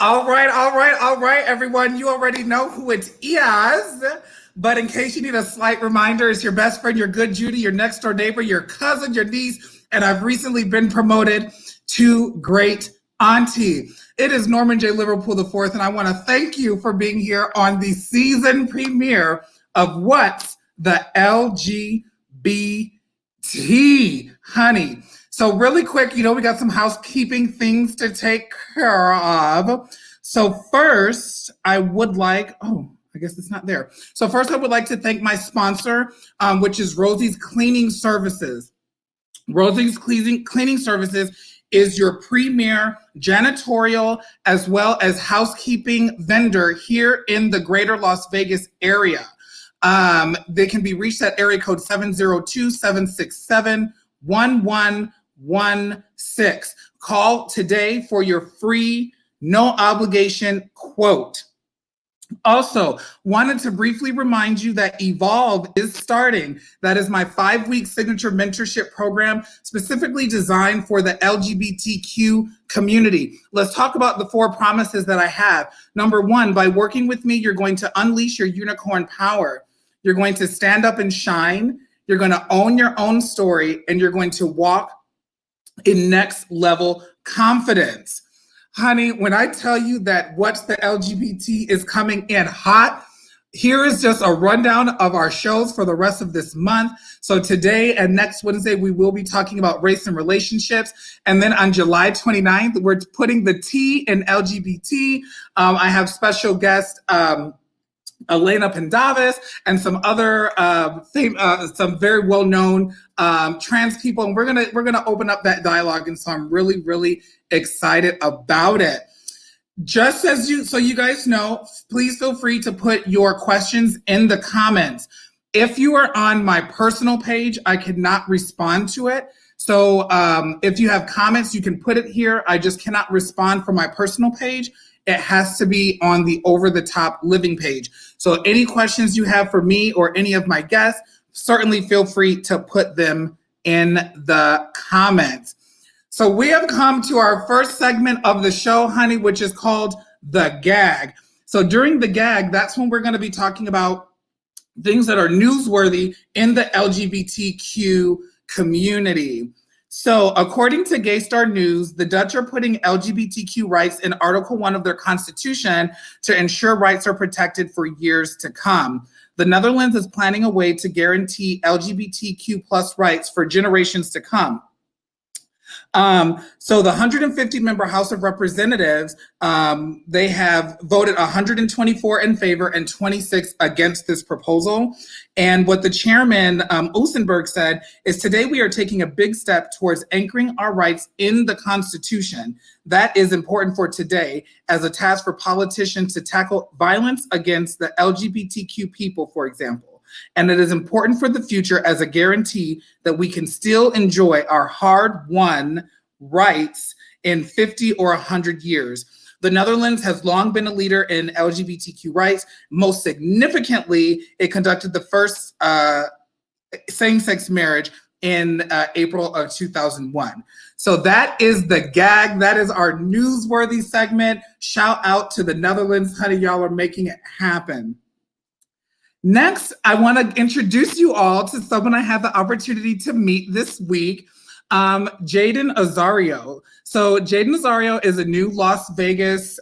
All right, everyone. You already know who it is. But in case you need a slight reminder, it's your best friend, your good Judy, your next door neighbor, your cousin, your niece, and I've recently been promoted to great auntie. It is Norman J. Liverpool IV, and I want to thank you for being here on the season premiere of What's the LGBT, honey. So really quick, we got some housekeeping things to take care of. So first, I would like, I guess it's not there. So first, I would like to thank my sponsor, which is Rosie's Cleaning Services. Rosie's Cleaning Services is your premier janitorial as well as housekeeping vendor here in the greater Las Vegas area. They can be reached at area code 702-767-1116. Call today for your free, no obligation quote. Also, wanted to briefly remind you that Evolve is starting. That is my 5-week signature mentorship program specifically designed for the LGBTQ community. Let's talk about the 4 promises that I have. Number 1, by working with me, you're going to unleash your unicorn power. You're going to stand up and shine. You're going to own your own story, and you're going to walk in next level confidence. Honey, when I tell you that What's the LGBT is coming in hot, here is just a rundown of our shows for the rest of this month. So today and next Wednesday, we will be talking about race and relationships. And then on July 29th, we're putting the T in LGBT. I have special guest, Elena Pendavis, and some other some very well-known trans people, and we're gonna open up that dialogue, and so I'm really excited about it. Just as so you guys know, please feel free to put your questions in the comments. If you are on my personal page, I cannot respond to it. So if you have comments, you can put it here. I just cannot respond from my personal page. It has to be on the Over the Top Living page. So any questions you have for me or any of my guests, certainly feel free to put them in the comments. So we have come to our first segment of the show, honey, which is called The Gag. So during The Gag, that's when we're going to be talking about things that are newsworthy in the LGBTQ community. So according to Gaystar News, the Dutch are putting LGBTQ rights in Article 1 of their constitution to ensure rights are protected for years to come. The Netherlands is planning a way to guarantee LGBTQ plus rights for generations to come. So the 150-member House of Representatives, they have voted 124 in favor and 26 against this proposal. And what the chairman, Oostenburg, said is, today we are taking a big step towards anchoring our rights in the Constitution. That is important for today as a task for politicians to tackle violence against the LGBTQ people, for example. And it is important for the future as a guarantee that we can still enjoy our hard-won rights in 50 or 100 years. The Netherlands has long been a leader in LGBTQ rights. Most significantly, it conducted the first same-sex marriage in April of 2001. So that is The Gag. That is our newsworthy segment. Shout out to the Netherlands. Honey, y'all are making it happen. Next, I want to introduce you all to someone I had the opportunity to meet this week, Jaden Azario. So Jaden Azario is a new Las Vegas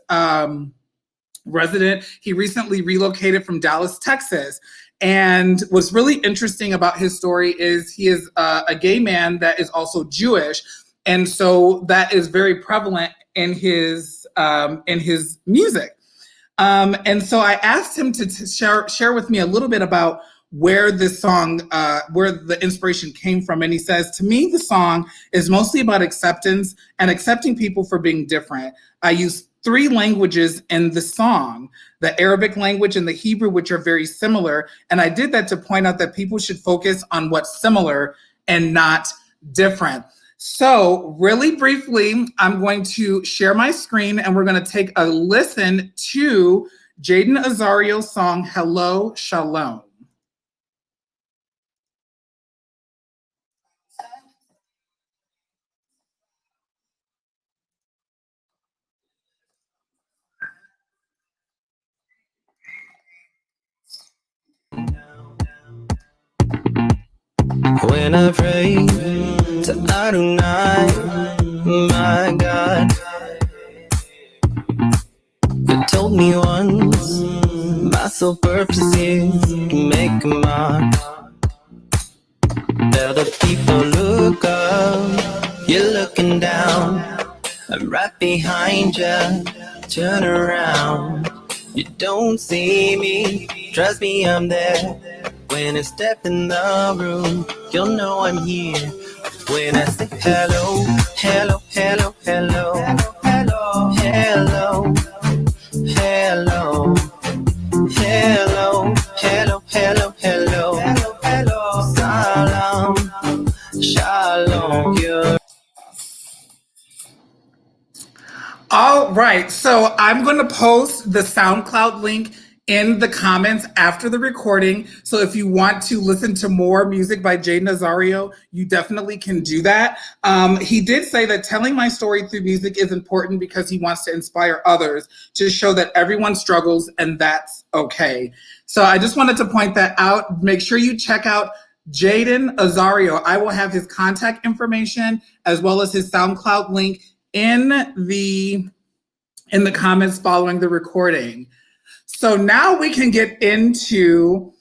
resident. He recently relocated from Dallas, Texas. And what's really interesting about his story is he is a gay man that is also Jewish. And so that is very prevalent in his music. And so I asked him to share with me a little bit about where this song, where the inspiration came from. And he says, to me, the song is mostly about acceptance and accepting people for being different. I use 3 languages in the song, the Arabic language and the Hebrew, which are very similar. And I did that to point out that people should focus on what's similar and not different. So really briefly, I'm going to share my screen and we're going to take a listen to Jaden Azario's song, Hello, Shalom. when I pray to Adonai, my God. You told me once, my sole purpose is to make a mark. Tell the people look up, you're looking down. I'm right behind you, turn around. You don't see me, trust me I'm there. When I step in the room, you'll know I'm here. When I say hello, hello, hello, hello, hello, hello, hello, hello, hello, hello, hello, hello, salam, shalom, you're All right, so I'm going to post the SoundCloud link in the comments after the recording. So if you want to listen to more music by Jay Nazario, you definitely can do that. He did say that telling my story through music is important because he wants to inspire others to show that everyone struggles and that's okay. So I just wanted to point that out. Make sure you check out Jaden Azario. I will have his contact information as well as his SoundCloud link in the comments following the recording. So now we can get into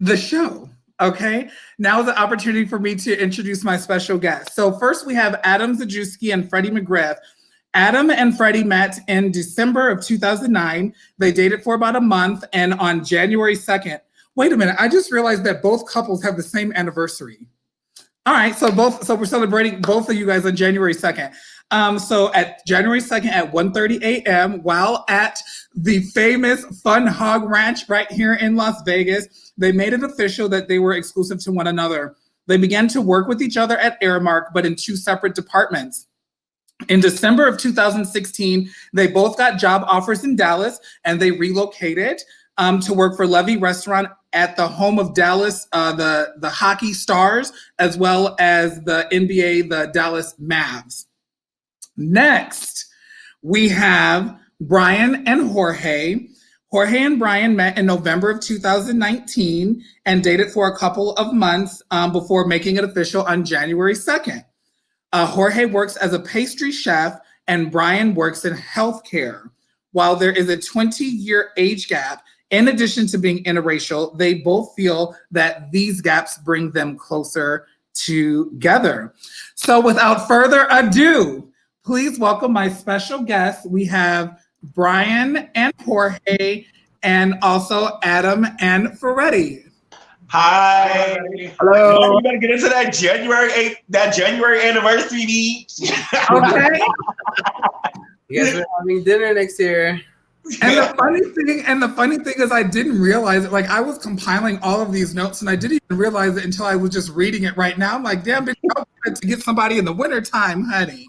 the show. Okay, now is the opportunity for me to introduce my special guest. So first we have Adam Zajewski and Freddie McGriff. Adam and Freddie met in December of 2009. They dated for about a month, and on January 2nd, wait a minute, I just realized that both couples have the same anniversary. All right, so we're celebrating both of you guys on January 2nd. So at January 2nd at 1:30 a.m., while at the famous Fun Hog Ranch right here in Las Vegas, they made it official that they were exclusive to one another. They began to work with each other at Aramark, but in two separate departments. In December of 2016, they both got job offers in Dallas, and they relocated to work for Levy Restaurant at the home of Dallas, the hockey stars, as well as the NBA, the Dallas Mavs. Next, we have Brian and Jorge. Jorge and Brian met in November of 2019 and dated for a couple of months before making it official on January 2nd. Jorge works as a pastry chef and Brian works in healthcare. While there is a 20-year age gap, in addition to being interracial, they both feel that these gaps bring them closer together. So without further ado, please welcome my special guests. We have Brian and Jorge, and also Adam and Freddie. Hi. Hello. You better get into that January 8th, that January anniversary meet. Okay. You guys are having dinner next year. And the funny thing is I didn't realize it. Like I was compiling all of these notes and I didn't even realize it until I was just reading it right now. I'm like, damn, bitch, I wanted to get somebody in the wintertime, honey.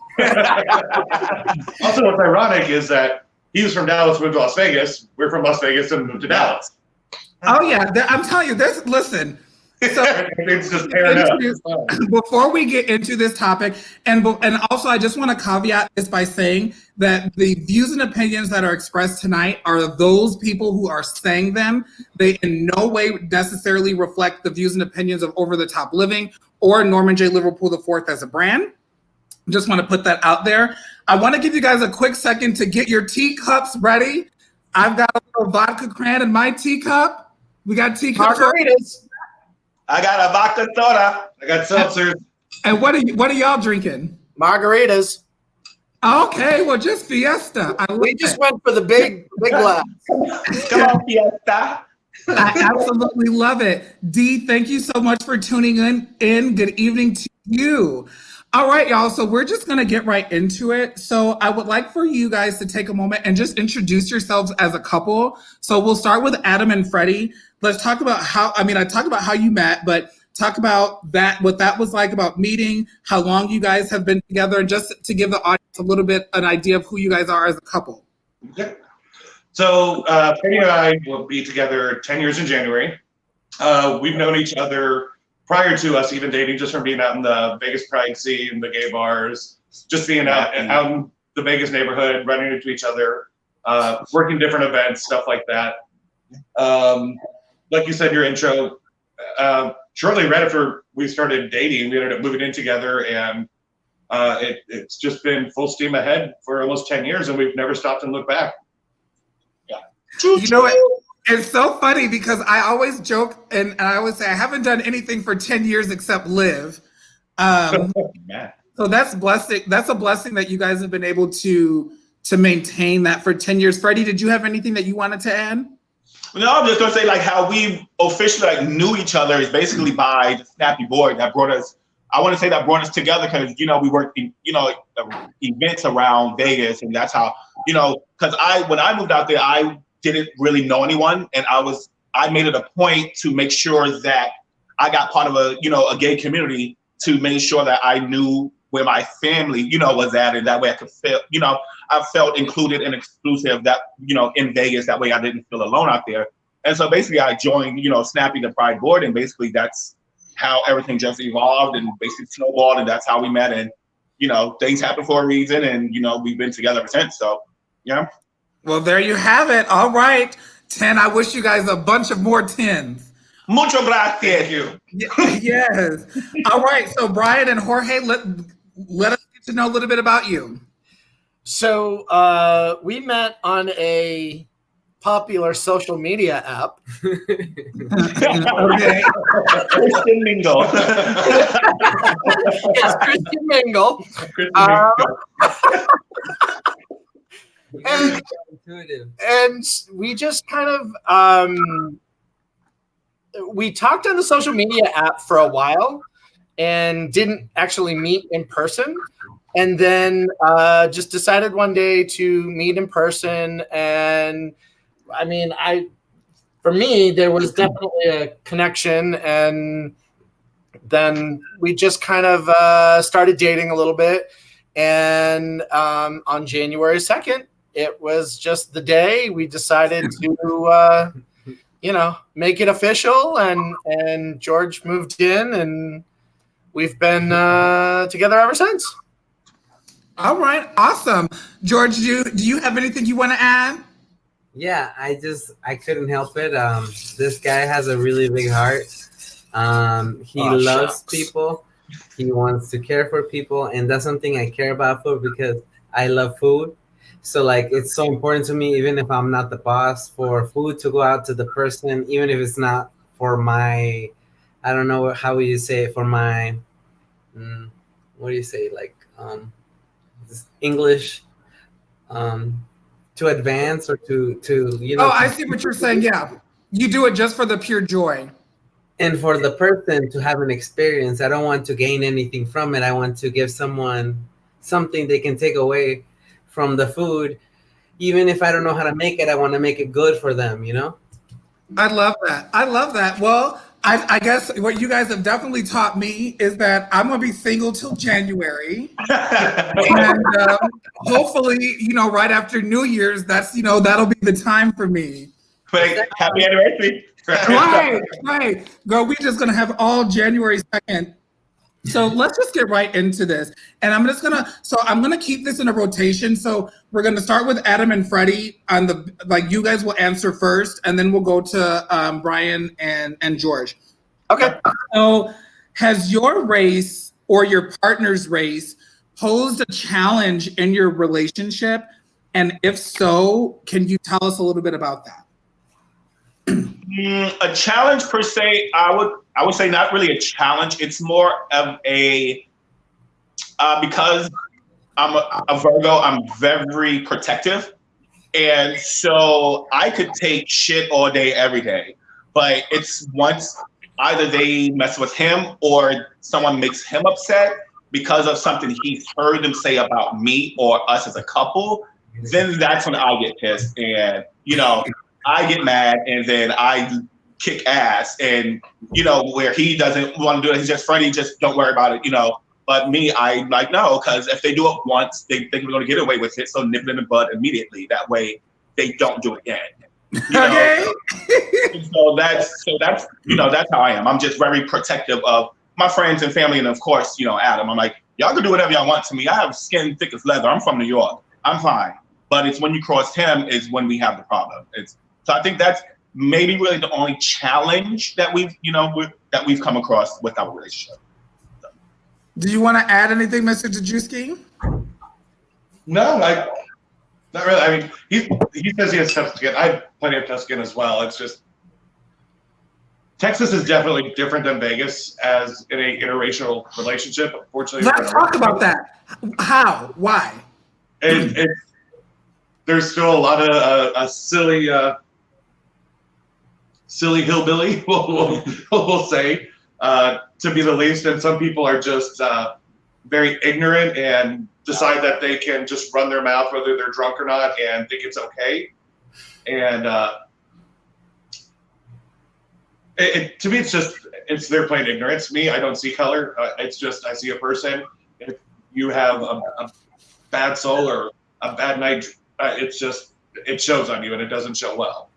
Also, what's ironic is that he was from Dallas, moved to Las Vegas. We're from Las Vegas and moved to Dallas. Oh yeah, I'm telling you, listen. So it's just pairing up. Before we get into this topic, and also I just want to caveat this by saying that the views and opinions that are expressed tonight are those people who are saying them. They in no way necessarily reflect the views and opinions of Over the Top Living or Norman J. Liverpool IV as a brand. Just want to put that out there. I want to give you guys a quick second to get your teacups ready. I've got a little vodka cran in my teacup. We got teacups. Margaritas. I got a vodka soda. I got seltzers. And what are y'all drinking? Margaritas. Okay, well, just Fiesta. We just went for the big glass. Come on, Fiesta. I absolutely love it. Dee, thank you so much for tuning in. Good evening to you. All right, y'all. So we're just going to get right into it. So I would like for you guys to take a moment and just introduce yourselves as a couple. So we'll start with Adam and Freddie. Let's talk about I talked about how you met, but talk about what that was like about meeting, how long you guys have been together, and just to give the audience a little bit an idea of who you guys are as a couple. Okay. So Freddie and I will be together 10 years in January. We've known each other prior to us even dating, just from being out in the Vegas Pride scene, the gay bars, just being out in the Vegas neighborhood, running into each other, working different events, stuff like that. Like you said in your intro, shortly right after we started dating. We ended up moving in together, and it's just been full steam ahead for almost 10 years, and we've never stopped and looked back. Yeah. You know what? It's so funny because I always joke and I always say I haven't done anything for 10 years except live. So that's blessing. That's a blessing that you guys have been able to maintain that for 10 years. Freddie, did you have anything that you wanted to add? No, I'm just gonna say like how we officially like knew each other is basically by the Snappy Board that brought us. I want to say that brought us together because we worked in events around Vegas, and that's how because when I moved out there I didn't really know anyone, and I made it a point to make sure that I got part of a gay community to make sure that I knew where my family was at, and that way I could feel I felt included and exclusive that in Vegas, that way I didn't feel alone out there. And so basically I joined Snappy the Pride Board, and basically that's how everything just evolved and basically snowballed, and that's how we met. And things happen for a reason, and we've been together ever since. So yeah. Well, there you have it. All right, 10. I wish you guys a bunch of more 10s. Mucho gracias. Yes. All right. So Brian and Jorge, let us get to know a little bit about you. So we met on a popular social media app. Okay. Christian Mingle. Yes, Christian Mingle. And we just kind of we talked on the social media app for a while and didn't actually meet in person, and then just decided one day to meet in person. And I mean, for me there was definitely a connection, and then we just kind of started dating a little bit. And on January 2nd, it was just the day we decided to, make it official. And George moved in, and we've been together ever since. All right, awesome. George, do you have anything you want to add? Yeah, I couldn't help it. This guy has a really big heart. He loves people. He wants to care for people, and that's something I care about because I love food. So like it's so important to me, even if I'm not the boss, for food to go out to the person, even if it's not for my, I don't know how you say it, for my, what do you say, like English, to advance or to Oh, I see what you're saying. Yeah, you do it just for the pure joy. And for the person to have an experience. I don't want to gain anything from it. I want to give someone something they can take away from the food. Even if I don't know how to make it, I want to make it good for them, I love that. Well, I guess what you guys have definitely taught me is that I'm going to be single till January. And hopefully, right after New Year's, that's, that'll be the time for me. Happy anniversary. Right. Girl, we're just going to have all January 2nd. So let's just get right into this. And I'm going to keep this in a rotation. So we're going to start with Adam and Freddie you guys will answer first, and then we'll go to Brian and George. Okay. So has your race or your partner's race posed a challenge in your relationship? And if so, can you tell us a little bit about that? A challenge per se, I would say not really a challenge. It's more of a because I'm a Virgo, I'm very protective, and so I could take shit all day, every day. But it's once either they mess with him or someone makes him upset because of something he's heard them say about me or us as a couple, then that's when I get pissed, and I get mad, and then I kick ass, and where he doesn't want to do it, he's just Freddie, just don't worry about it, But me, I like no, because if they do it once, they think we're going to get away with it, so nip it in the bud immediately. That way, they don't do it again. Okay. So that's how I am. I'm just very protective of my friends and family, and of course, Adam. I'm like, y'all can do whatever y'all want to me. I have skin thick as leather. I'm from New York. I'm fine. But it's when you cross him is when we have the problem. So I think that's maybe really the only challenge that we've, that that we've come across with our relationship. Do you want to add anything, Mr. Dajewski? No, not really. I mean, he says he has tough skin. I have plenty of tough skin as well. It's just Texas is definitely different than Vegas as in a interracial relationship. Unfortunately, Let's talk about that. How? Why? There's still a lot of a silly hillbilly, we'll say, to be the least. And some people are just very ignorant and decide that they can just run their mouth whether they're drunk or not and think it's okay. And to me, it's their plain ignorance. Me, I don't see color. It's just I see a person. If you have a bad soul or a bad night, it shows on you, and it doesn't show well.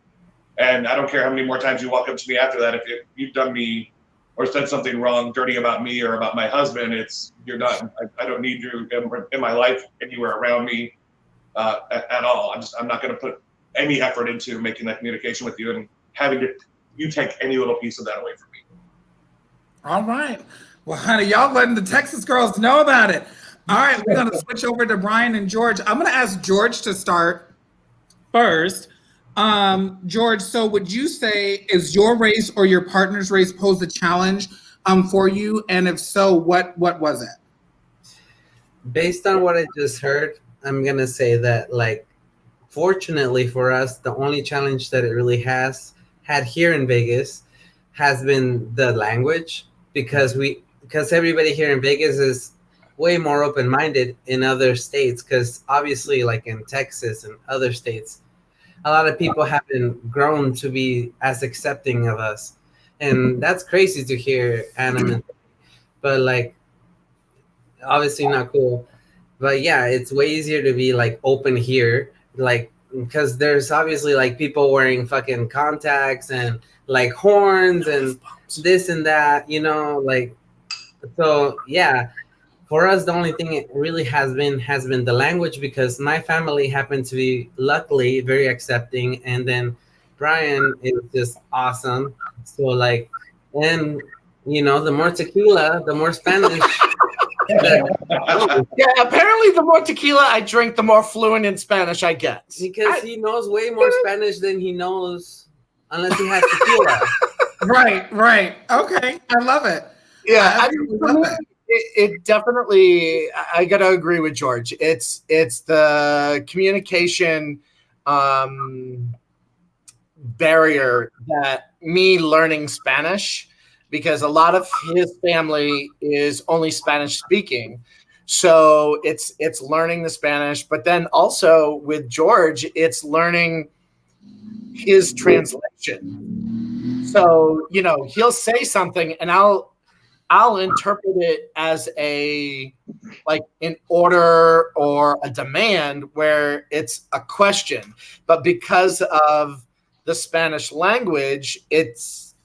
And I don't care how many more times you walk up to me after that. If you've done me or said something wrong, dirty about me or about my husband, you're done. I don't need you in my life anywhere around me at all. I'm not going to put any effort into making that communication with you and having you take any little piece of that away from me. All right. Well, honey, y'all letting the Texas girls know about it. All right, we're going to switch over to Brian and George. I'm going to ask George to start first. George, so would you say, is your race or your partner's race pose a challenge for you? And if so, what was it? Based on what I just heard, I'm going to say that, like, fortunately for us, the only challenge that it really had here in Vegas has been the language, because everybody here in Vegas is way more open-minded in other states, because obviously, like in Texas and other states, a lot of people haven't grown to be as accepting of us, and that's crazy to hear, Anna. But like, obviously not cool. But yeah, it's way easier to be like open here, like, because there's obviously like people wearing fucking contacts and like horns and this and that, you know, like, so yeah. For us, the only thing it really has been the language, because my family happened to be, luckily, very accepting, and then Brian is just awesome. So like, and you know, the more tequila, the more Spanish. Yeah, apparently the more tequila I drink, the more fluent in Spanish I get. Because he knows way more Spanish than he knows, unless he has tequila. Right. Okay, I love it. Yeah, I love it. It definitely, I gotta agree with George. It's the communication barrier that me learning Spanish, because a lot of his family is only Spanish speaking. So it's learning the Spanish, but then also with George, it's learning his translation. So, you know, he'll say something and I'll interpret it as like an order or a demand where it's a question. But because of the Spanish language, it's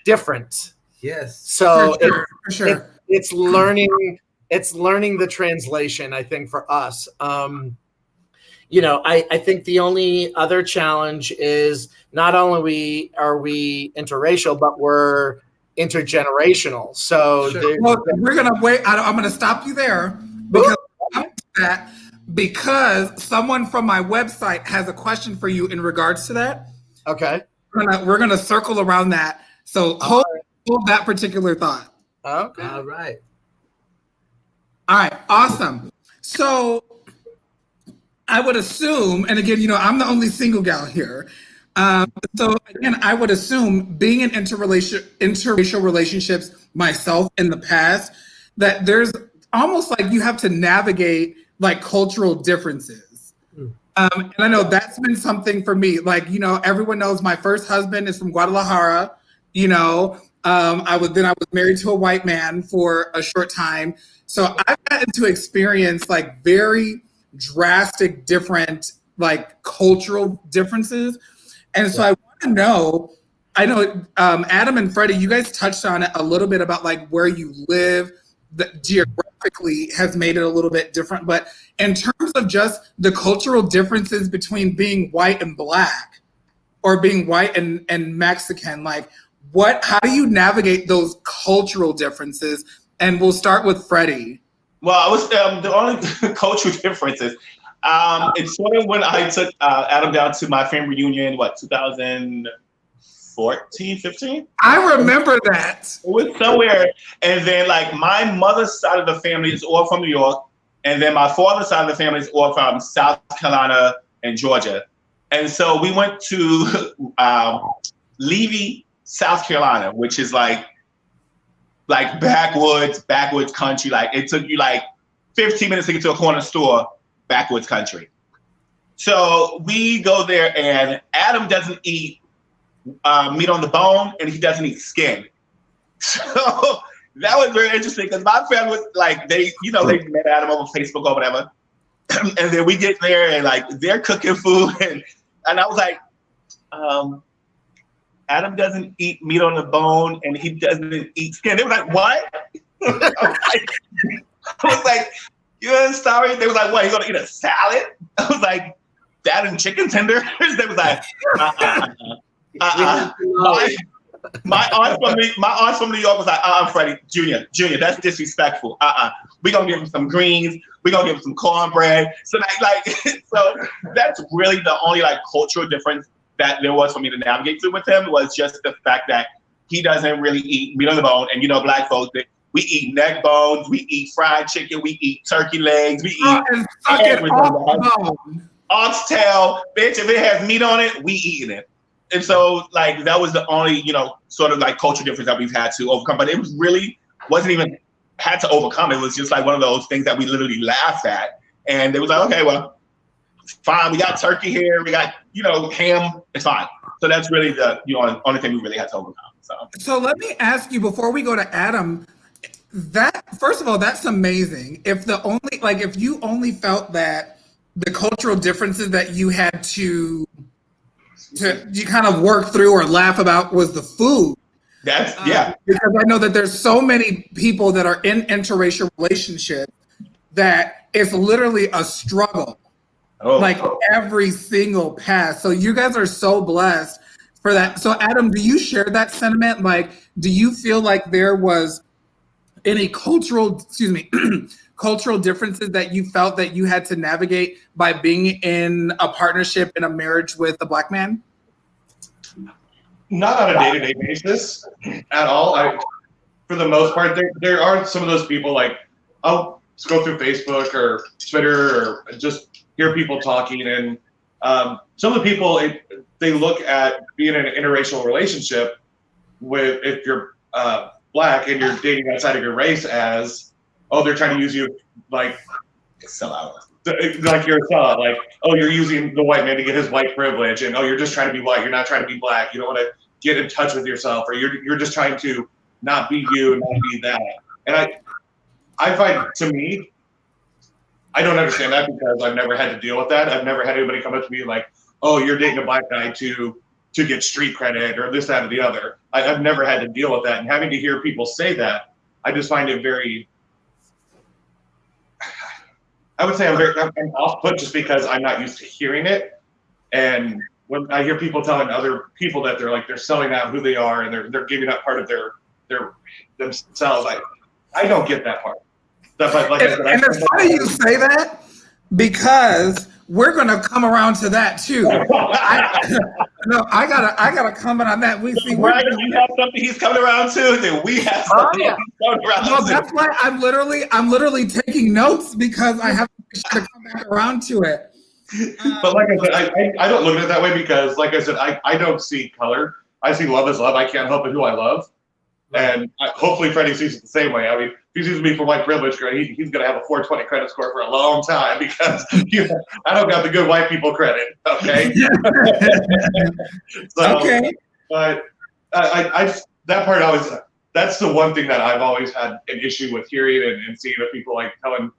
different. Yes. So for sure. It's learning the translation, I think, for us. You know, I think the only other challenge is not only are we interracial, but we're intergenerational. So well, we're gonna wait. I'm gonna stop you there because someone from my website has a question for you in regards to that. Okay. We're gonna circle around that. So hold that particular thought. Okay. All right. Awesome. So I would assume, and again, you know, I'm the only single gal here. So again, I would assume, being in interracial relationships myself in the past, that there's almost like you have to navigate like cultural differeseness. And I know that's been something for me. Like, you know, everyone knows my first husband is from Guadalajara. You know, I was married to a white man for a short time. So I've gotten to experience like very drastic different like cultural differences. And so I want to know, I know Adam and Freddie, you guys touched on it a little bit about like where you live, that geographically has made it a little bit different. But in terms of just the cultural differences between being white and black, or being white and Mexican, like how do you navigate those cultural differences? And we'll start with Freddie. Well, I was the only cultural differences. It's sort of when I took Adam down to my family reunion, 2014, 15? I remember that. It was somewhere. And then like my mother's side of the family is all from New York. And then my father's side of the family is all from South Carolina and Georgia. And so we went to Levy, South Carolina, which is like backwoods country. Like it took you like 15 minutes to get to a corner store, backwoods country. So we go there and Adam doesn't eat meat on the bone and he doesn't eat skin. So that was very interesting because my family was like, they met Adam over Facebook or whatever. And then we get there and like they're cooking food and I was like, Adam doesn't eat meat on the bone and he doesn't eat skin. They were like, what? I was like, you're sorry? They was like, what, you gonna eat a salad? I was like, that and chicken tenders? They was like, My aunt from New York was like, Freddie, Junior, that's disrespectful. We're gonna give him some greens, we're gonna give him some cornbread. So so that's really the only like cultural difference that there was for me to navigate through with him was just the fact that he doesn't really eat meat on the bone. And black folks, we eat neck bones, we eat fried chicken, we eat turkey legs, we eat everything. Oxtail, bitch, if it has meat on it, we eating it. And so like that was the only, sort of like cultural difference that we've had to overcome. But it was really wasn't even had to overcome. It was just like one of those things that we literally laughed at. And it was like, okay, well, fine, we got turkey here, we got, ham, it's fine. So that's really the only thing we really had to overcome. So let me ask you before we go to Adam, that first of all, that's amazing. If you only felt that the cultural differences that you had to you kind of work through or laugh about was the food. That's because I know that there's so many people that are in interracial relationships that it's literally a struggle. Like every single pass. So you guys are so blessed for that. So Adam, do you share that sentiment? Like, do you feel like there was any cultural differences that you felt that you had to navigate by being in a partnership in a marriage with a Black man? Not on a day-to-day basis at all. For the most part, there are some of those people like I'll scroll through Facebook or Twitter or just hear people talking, and some of the people they look at being in an interracial relationship with if you're Black and you're dating outside of your race as they're trying to use you like sell out. Like you're a sellout, like you're using the white man to get his white privilege, and you're just trying to be white, you're not trying to be Black, you don't want to get in touch with yourself, or you're just trying to not be you and not be that. And I find, to me, I don't understand that because I've never had to deal with that. I've never had anybody come up to me like, you're dating a Black guy to get street credit or this, that, or the other. I've never had to deal with that, and having to hear people say that, I just find it very. I would say I'm off-put just because I'm not used to hearing it, and when I hear people telling other people that they're selling out who they are and they're giving up part of their themselves, I don't get that part. And it's funny you say that because we're gonna come around to that too. I gotta comment on that. Right, you have something he's coming around to, then we have something he's coming around to. That's why I'm literally taking notes because I have to come back around to it. But like I said, I don't look at it that way because, like I said, I don't see color. I see love as love. I can't help it who I love. And hopefully Freddie sees it the same way. I mean, if he sees me for white privilege, he's going to have a 420 credit score for a long time because I don't got the good white people credit. Okay. Okay. But that part always, that's the one thing that I've always had an issue with hearing and seeing of people like telling,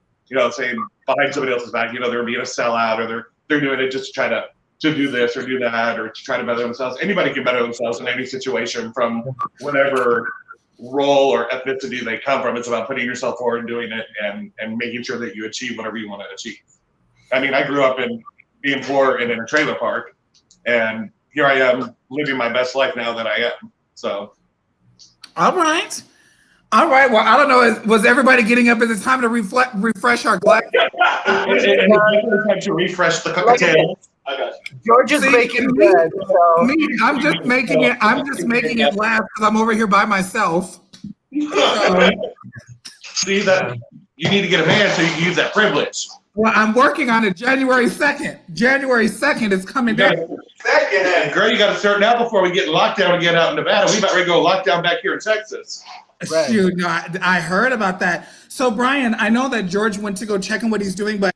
saying behind somebody else's back, they're being a sellout or they're doing it just to try to do this or do that or to try to better themselves. Anybody can better themselves in any situation from whatever role or ethnicity they come from. It's about putting yourself forward and doing it and making sure that you achieve whatever you want to achieve. I mean, I grew up being poor and in a trailer park, and here I am living my best life now that I am. So. All right. All right. Well, I don't know. Was everybody getting up? Is it time to refresh our glass? It's time to refresh the cocktail. George is making bread. So. I'm just making it. I'm just making it laugh because I'm over here by myself. So, See that you need to get a man so you can use that privilege. well, I'm working on it. January 2nd. January 2nd is coming down. Girl, you got to start now before we get locked down again out in Nevada. We about ready to go lockdown back here in Texas. Right. Shoot, no, I heard about that. So, Brian, I know that George went to go check on what he's doing, but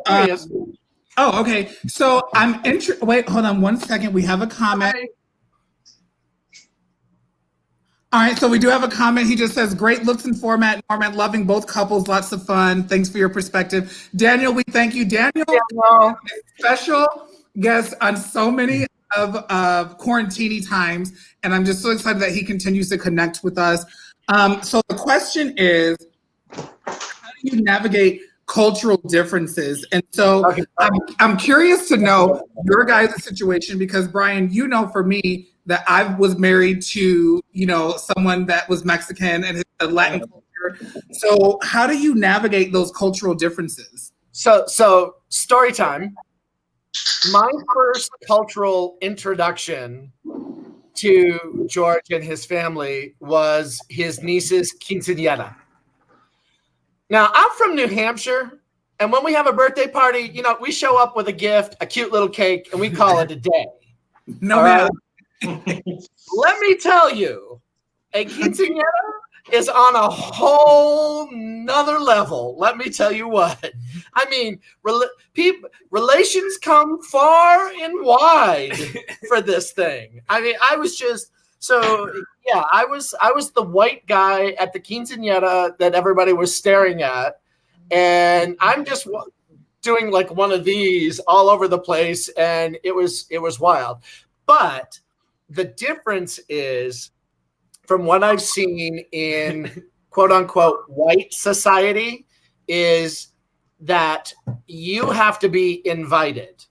oh, okay. So I'm interested. Wait, hold on 1 second. We have a comment. Hi. All right, so we do have a comment. He just says, great looks and format, Norman, loving both couples, lots of fun. Thanks for your perspective. Daniel, we thank you. Daniel, special guest on so many of quarantini times, and I'm just so excited that he continues to connect with us. So the question is, how do you navigate cultural differences? And so I'm curious to know your guys' situation because, Brian, you know, for me, that I was married to, you know, someone that was Mexican and a Latin culture. So how do you navigate those cultural differences? So story time. My first cultural introduction to George and his family was his niece's quinceañera. Now, I'm from New Hampshire, and when we have a birthday party, you know, we show up with a gift, a cute little cake, and we call it a day. No, man. Let me tell you, a quinceañera is on a whole nother level. Let me tell you what. I mean, relations come far and wide for this thing. I mean, I was the white guy at the quinceañera that everybody was staring at, and I'm just doing like one of these all over the place, and it was wild. But the difference is, from what I've seen in quote unquote white society, is that you have to be invited.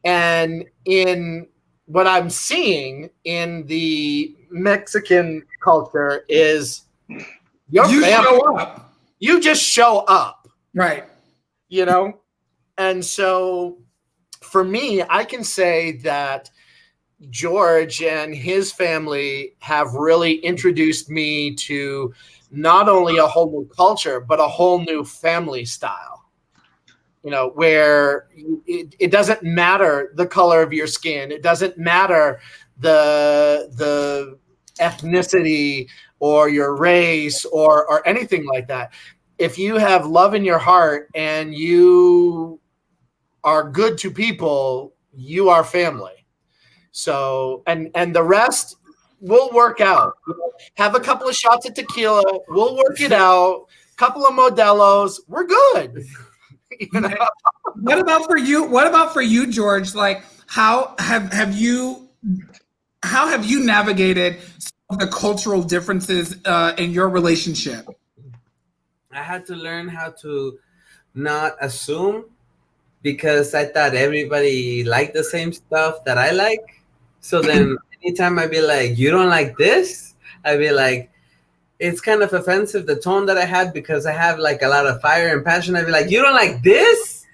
And in what I'm seeing in the Mexican culture is you show up. You just show up. Right. You know? And so for me, I can say that George and his family have really introduced me to not only a whole new culture, but a whole new family style, you know, where it doesn't matter the color of your skin. It doesn't matter the ethnicity or your race or anything like that. If you have love in your heart and you are good to people, you are family. So, and the rest will work out. Have a couple of shots of tequila. We'll work it out. Couple of Modelos. We're good. You know? What about for you? What about for you, George? Like, how have you navigated the cultural differences in your relationship? I had to learn how to not assume, because I thought everybody liked the same stuff that I like. So then anytime I'd be like, you don't like this? I'd be like, it's kind of offensive, the tone that I had, because I have like a lot of fire and passion. I'd be like, you don't like this?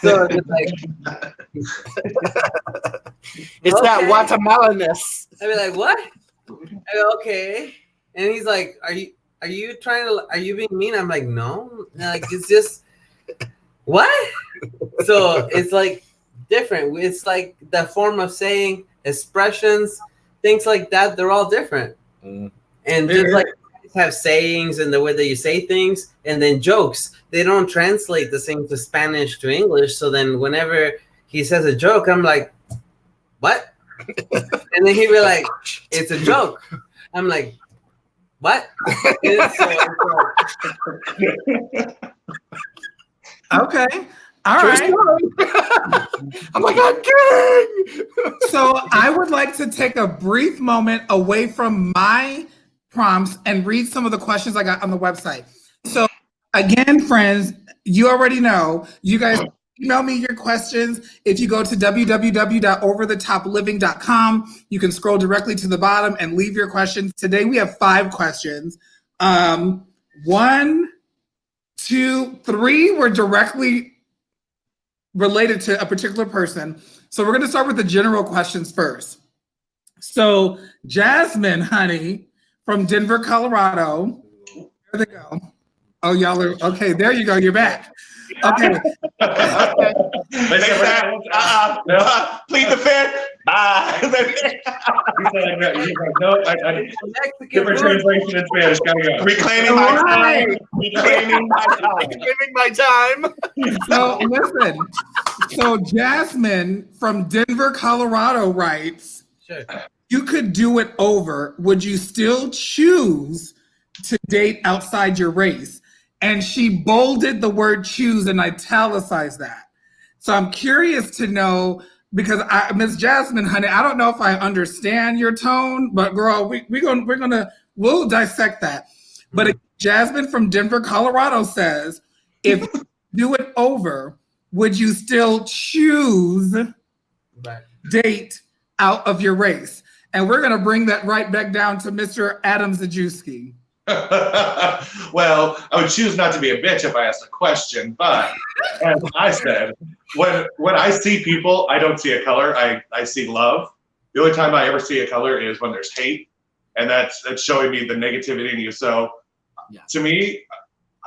So it's like, it's okay. That watermelonness. I'd be like, what? I'd be, okay. And he's like, are you being mean? I'm like, no. Like, it's just, what? So it's like different. It's like the form of saying, expressions, things like that, they're all different. And just like have sayings and the way that you say things, and then jokes, they don't translate the same to Spanish to English. So then whenever he says a joke, I'm like, what? And then he'd be like, it's a joke. I'm like, what? Okay. All right. I'm like, I'm kidding. So I would like to take a brief moment away from my prompts and read some of the questions I got on the website. So again, friends, you already know, you guys email me your questions. If you go to www.overthetopliving.com, you can scroll directly to the bottom and leave your questions. Today we have 5 questions. 1, 2, 3 were directly related to a particular person. So we're going to start with the general questions first. So Jasmine, honey, from Denver, Colorado. There they go. Oh, y'all are okay. There you go. You're back. Okay. Okay. Plead the fifth. No, different translation in Spanish. Gotta go. Reclaiming my time. Reclaiming my time. Giving my time. So listen. So Jasmine from Denver, Colorado writes, Sure. you could do it over. Would you still choose to date outside your race? And she bolded the word choose and italicized that. So I'm curious to know, because Miss Jasmine, honey, I don't know if I understand your tone, but girl, we'll dissect that. But Jasmine from Denver, Colorado says, if you do it over, would you still choose date out of your race? And we're gonna bring that right back down to Mr. Adam Zajewski. Well, I would choose not to be a bitch if I asked a question, but as I said, when I see people, I don't see a color. I see love. The only time I ever see a color is when there's hate, and that's showing me the negativity in you. So, to me,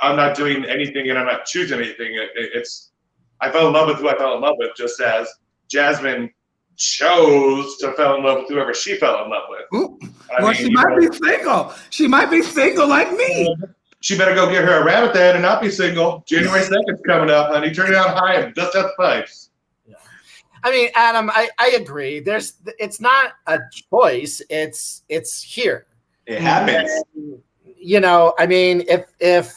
I'm not doing anything, and I'm not choosing anything. I fell in love with who I fell in love with, just as Jasmine chose to fall in love with whoever she fell in love with. She might be single. She might be single like me. She better go get her a rabbit then and not be single. January 2nd's coming up, honey. Turn it out high and dust out the pipes. Yeah. I mean, Adam, I agree. It's not a choice. It's here. It happens. And, I mean, if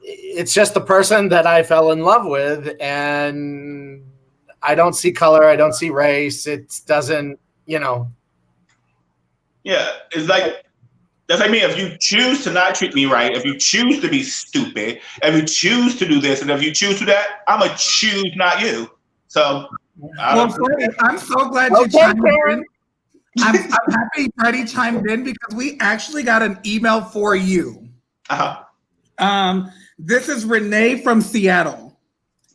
it's just the person that I fell in love with, and I don't see color, I don't see race. It doesn't, Yeah, it's like, that's like me. If you choose to not treat me right, if you choose to be stupid, if you choose to do this, and if you choose to do that, I'm going to choose not you. So, Freddie, I'm so glad you chimed in. I'm happy Freddie chimed in because we actually got an email for you. This is Renee from Seattle.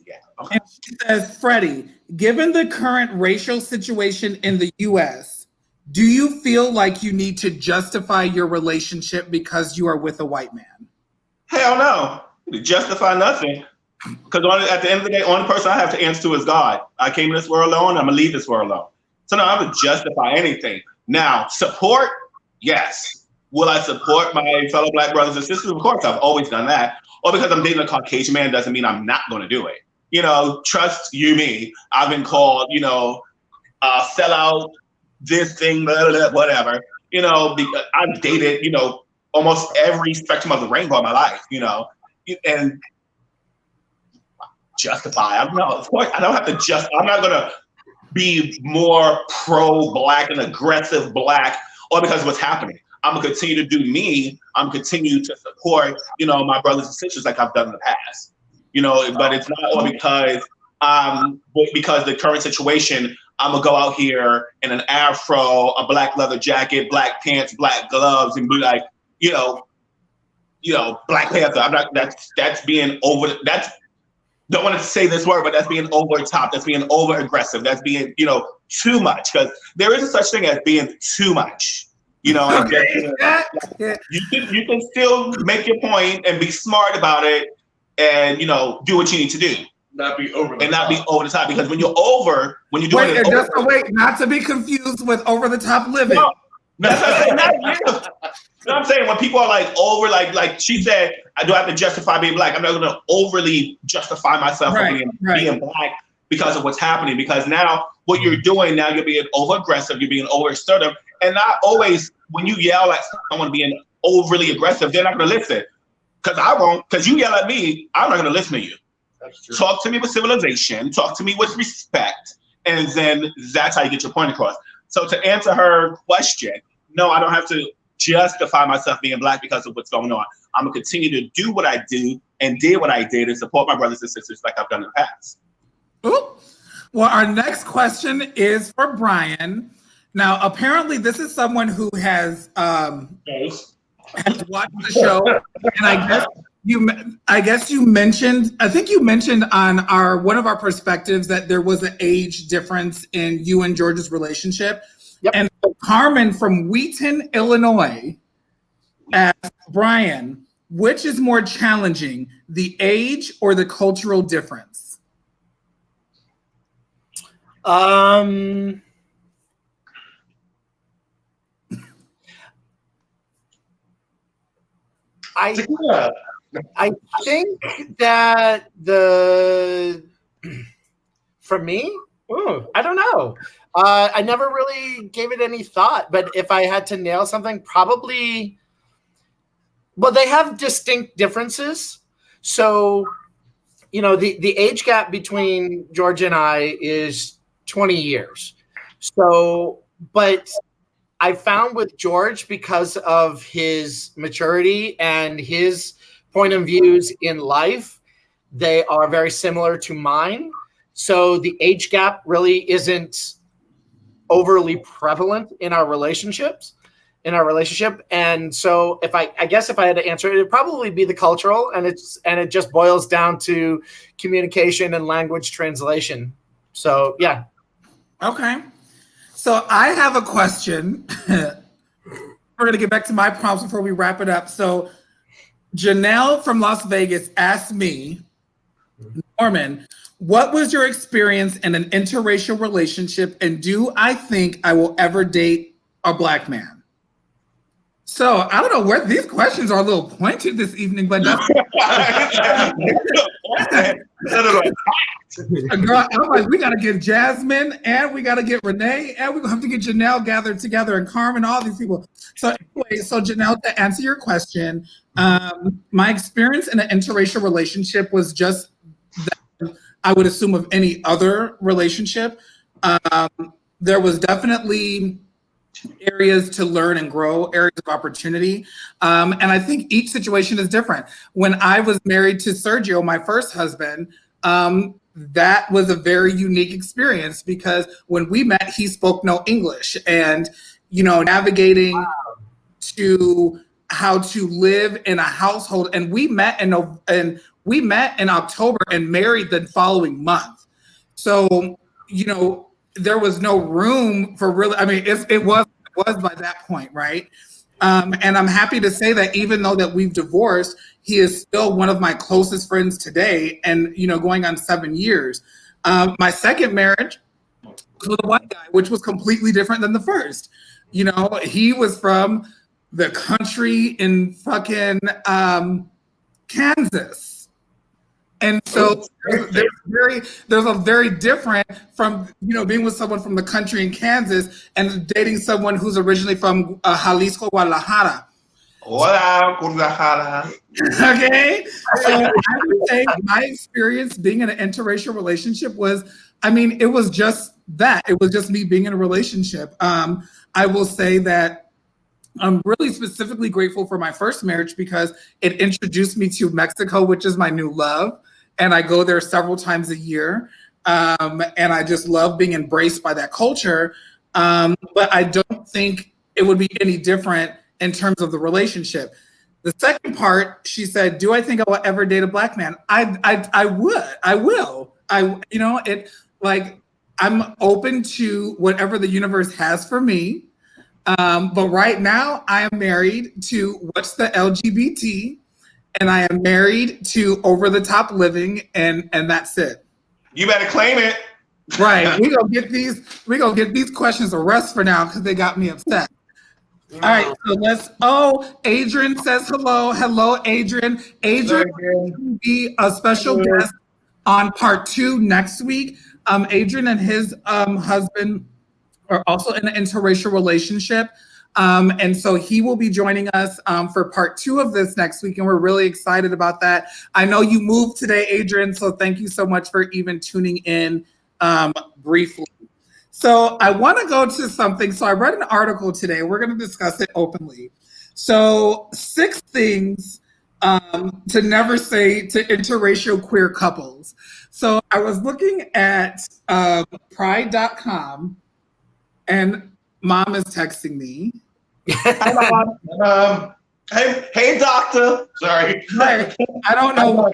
Yeah. Okay. And she says, Freddie, given the current racial situation in the U.S., do you feel like you need to justify your relationship because you are with a white man? Hell no. To justify nothing. Because at the end of the day, the only person I have to answer to is God. I came to this world alone. I'm going to leave this world alone. So no, I don't have to justify anything. Now, support? Yes. Will I support my fellow Black brothers and sisters? Of course, I've always done that. Or because I'm dating a Caucasian man doesn't mean I'm not going to do it. Trust you me. I've been called, sell out, this thing, blah, blah, blah, whatever. I've dated, almost every spectrum of the rainbow in my life, and justify. I don't know. Of course, I don't have to I'm not going to be more pro-Black and aggressive Black or because of what's happening. I'm going to continue to do me. I'm going to continue to support, my brothers and sisters like I've done in the past, but it's not all because the current situation, I'm going to go out here in an afro, a black leather jacket, black pants, black gloves, and be like, Black Panther. I'm not, that's being over, don't want to say this word, but that's being over top. That's being over aggressive. That's being, too much. Because there is a such thing as being too much. You can still make your point and be smart about it and, do what you need to do. Not be over the top. Not be over the top, because when you're doing wait, not to be confused with over the top living. No, that's what I'm saying. Not you. I'm saying when people are like over, like she said, I do have to justify being Black. I'm not going to overly justify myself for being Black because of what's happening. Because now what you're doing, now you're being over aggressive, you're being over assertive, and not always when you yell at someone being overly aggressive, they're not going to listen. Because I won't. Because you yell at me, I'm not going to listen to you. Talk to me with civilization, talk to me with respect, and then that's how you get your point across. So to answer her question, no, I don't have to justify myself being Black because of what's going on. I'm gonna continue to do what I do and did what I did and support my brothers and sisters like I've done in the past. Ooh. Well, our next question is for Brian. Now, apparently, this is someone who has watched the show, and I guess you mentioned. I think you mentioned on one of our perspectives that there was an age difference in you and George's relationship. Yep. And so Carmen from Wheaton, Illinois, asked Brian, which is more challenging, the age or the cultural difference? I think that for me, I don't know. I never really gave it any thought, but if I had to nail something, probably, well, they have distinct differences. So, the age gap between George and I is 20 years. So, but I found with George, because of his maturity and his point of views in life, they are very similar to mine. So the age gap really isn't overly prevalent in our relationship. And so I guess if I had to answer it, it'd probably be the cultural, and it just boils down to communication and language translation. So yeah. Okay. So I have a question. We're going to get back to my prompts before we wrap it up. So Janelle from Las Vegas asked me, Norman, what was your experience in an interracial relationship, and do I think I will ever date a Black man? So I don't know where these questions are a little pointed this evening, but that's girl, I'm like, we got to get Jasmine, and we got to get Renee, and we're going to have to get Janelle gathered together, and Carmen, all these people. So anyway, so Janelle, to answer your question, my experience in an interracial relationship was just that I would assume of any other relationship. There was definitely areas to learn and grow, areas of opportunity. And I think each situation is different. When I was married to Sergio, my first husband, that was a very unique experience because when we met, he spoke no English, and, navigating to how to live in a household. And we met in October and married the following month. So, there was no room for really, it was by that point, right? And I'm happy to say that even though that we've divorced, he is still one of my closest friends today, and going on 7 years. My second marriage was with a white guy, which was completely different than the first. He was from the country in fucking Kansas. And so there's a very different from, being with someone from the country in Kansas and dating someone who's originally from Jalisco, Guadalajara. Hola, Guadalajara. Okay. So I would say my experience being in an interracial relationship was, it was just that. It was just me being in a relationship. I will say that I'm really specifically grateful for my first marriage because it introduced me to Mexico, which is my new love. And I go there several times a year. And I just love being embraced by that culture. But I don't think it would be any different in terms of the relationship. The second part, she said, do I think I will ever date a Black man? I will. I'm open to whatever the universe has for me. But right now I am married to What's the LGBT, and I am married to Over the Top Living, and that's it. You better claim it. Right. We gonna get these questions a rest for now because they got me upset. All right, so Adrian says hello. Hello, Adrian. Adrian will be a special guest on part 2 next week. Adrian and his husband are also in an interracial relationship. And so he will be joining us for part 2 of this next week. And we're really excited about that. I know you moved today, Adrian, so thank you so much for even tuning in briefly. So I want to go to something. So I read an article today. We're going to discuss it openly. So 6 things to never say to interracial queer couples. So I was looking at pride.com and mom is texting me. Hey, doctor. Sorry. Right. I don't know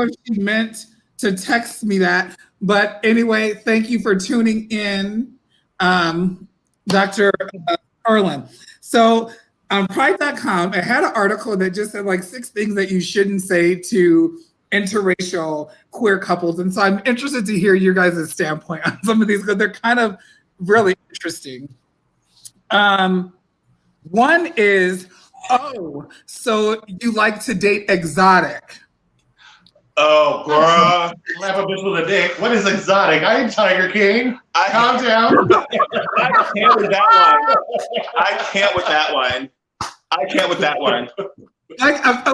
if she meant to text me that, but anyway, thank you for tuning in, Dr. Erlin. So on Pride.com, it had an article that just said like 6 things that you shouldn't say to interracial queer couples. And so I'm interested to hear your guys' standpoint on some of these because they're kind of really interesting. One is, oh, so you like to date exotic. Oh, bruh. Slap a bitch with a dick. What is exotic? I ain't Tiger King. Calm down. I can't with that one. I can't with that one.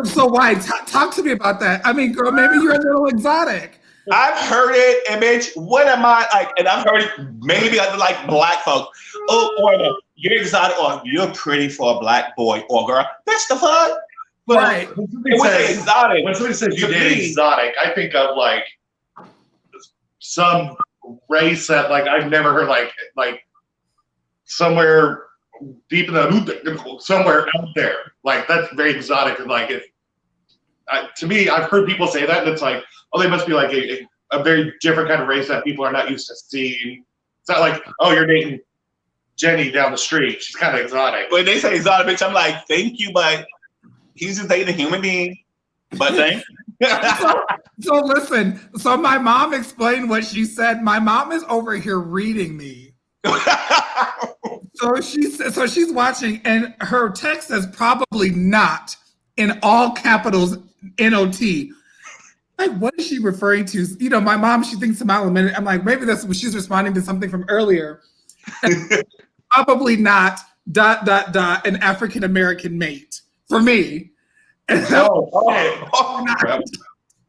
So why? Talk to me about that. I mean, girl, maybe you're a little exotic. I've heard it, and bitch, what am I like? And I've heard it maybe other like black folks. Oh, or you're exotic, or you're pretty for a black boy or girl. That's the fuck. Right. When somebody says you date exotic, I think of like some race that like I've never heard, like somewhere deep in the somewhere out there. Like that's very exotic. And like to me, I've heard people say that, and it's like, oh, they must be like a very different kind of race that people are not used to seeing. It's not like, oh, you're dating Jenny down the street. She's kind of exotic. When they say exotic, bitch, I'm like, thank you, but he's just dating a human being. But thank you. So listen, so my mom explained what she said. My mom is over here reading me. So she's watching, and her text says probably not in all capitals, NOT. Like, what is she referring to? You know, my mom, she thinks a mile a minute. I'm like, maybe that's what she's responding to something from earlier. Probably not, ... an African-American mate for me. Oh.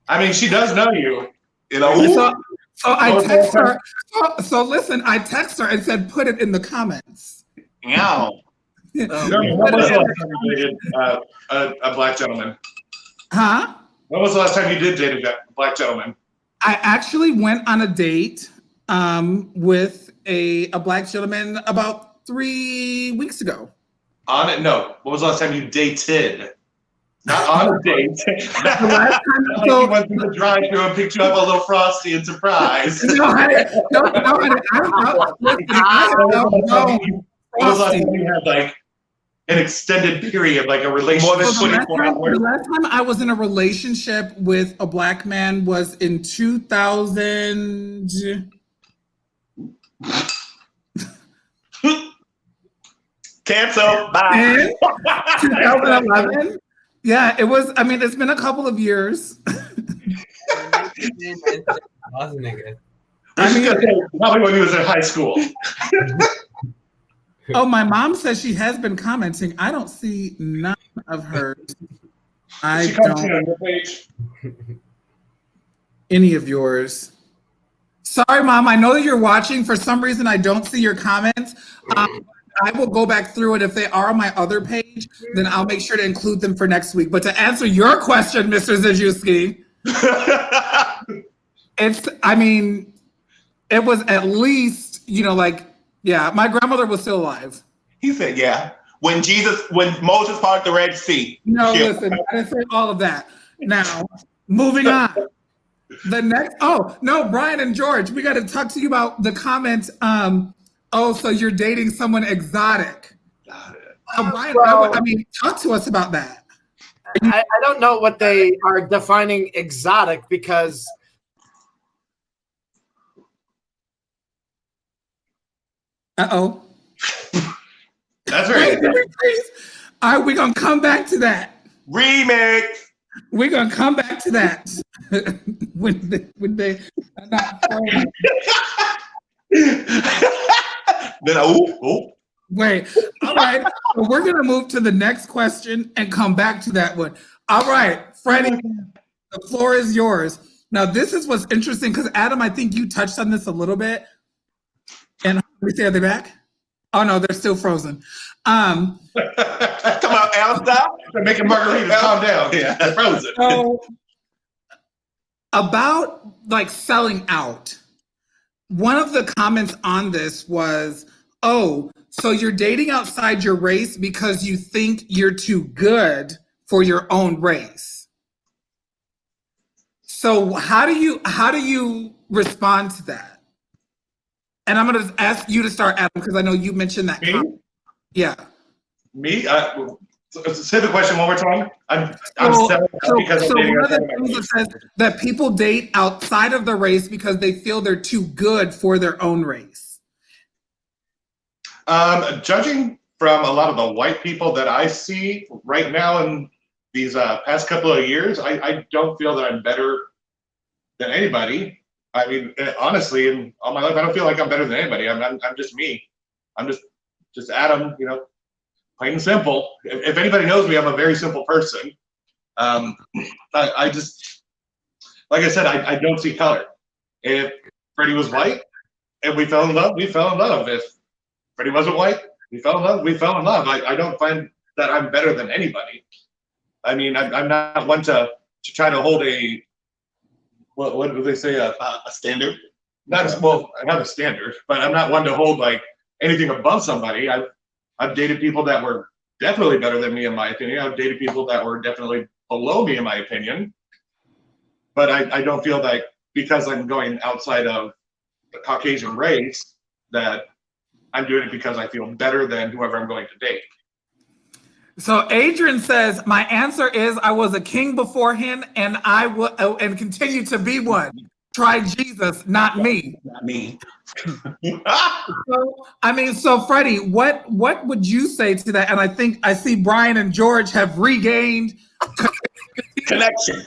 I mean, she does know you. You know? So I text her. So listen, I text her and said, put it in the comments. Yeah. When was the last time you dated a black gentleman? Huh? When was the last time you did date a black gentleman? I actually went on a date with a black gentleman about 3 weeks ago. On it? No. When was the last time you dated? Not on a date. The last time, Like he went through the drive-thru and picked you up a little frosty and surprise. No, I don't know. When was the last time you had like an extended period, like a relationship? More than 24 hours. The last time I was in a relationship with a black man was in 2000. Cancel. Bye. 2011. Yeah, it was. I mean, it's been a couple of years. I mean, probably when he was in high school. Oh, my mom says she has been commenting. I don't see none of hers. I don't. On your page? Any of yours. Sorry, Mom. I know that you're watching. For some reason, I don't see your comments. I will go back through it. If they are on my other page, then I'll make sure to include them for next week. But to answer your question, Mr. Zajewski, it was at least, yeah, my grandmother was still alive. He said, yeah. When Moses parted the Red Sea. No, listen, I didn't say all of that. Now, moving on. The next, Brian and George, we got to talk to you about the comment. So you're dating someone exotic. Brian, talk to us about that. I don't know what they are defining exotic because. Uh-oh. That's right. All right, we're going to come back to that. Remix. We're going to come back to that. when they are not Wait. All right. So we're going to move to the next question and come back to that one. All right, Freddie, the floor is yours. Now, this is what's interesting because, Adam, I think you touched on this a little bit. And let me say, are they back? Oh no, they're still frozen. Come on, Alistair. They're making margaritas. Calm down. Yeah, they're frozen. So about like selling out, one of the comments on this was, oh, so you're dating outside your race because you think you're too good for your own race. So how do you respond to that? And I'm going to ask you to start, Adam, because I know you mentioned that. Me? Yeah. Me? Say the question one more time. I'm selling because I'm dating one of outside the of my things race. that says that people date outside of the race because they feel they're too good for their own race. Judging from a lot of the white people that I see right now in these past couple of years, I don't feel that I'm better than anybody. I mean, honestly, in all my life, I don't feel like I'm better than anybody. I'm just me. I'm just Adam, you know, plain and simple. If anybody knows me, I'm a very simple person. I just, like I said, I don't see color. If Freddie was white and we fell in love, we fell in love. If Freddie wasn't white, we fell in love, we fell in love. I don't find that I'm better than anybody. I mean, I'm not one to try to hold a, what do they say, a standard? Not a standard, but I'm not one to hold like anything above somebody. I've dated people that were definitely better than me in my opinion. I've dated people that were definitely below me in my opinion. But I don't feel like because I'm going outside of the Caucasian race that I'm doing it because I feel better than whoever I'm going to date. So Adrian says, my answer is I was a king beforehand and I will and continue to be one. Try Jesus, not me. Not me. So Freddie, what would you say to that? And I think I see Brian and George have regained connection.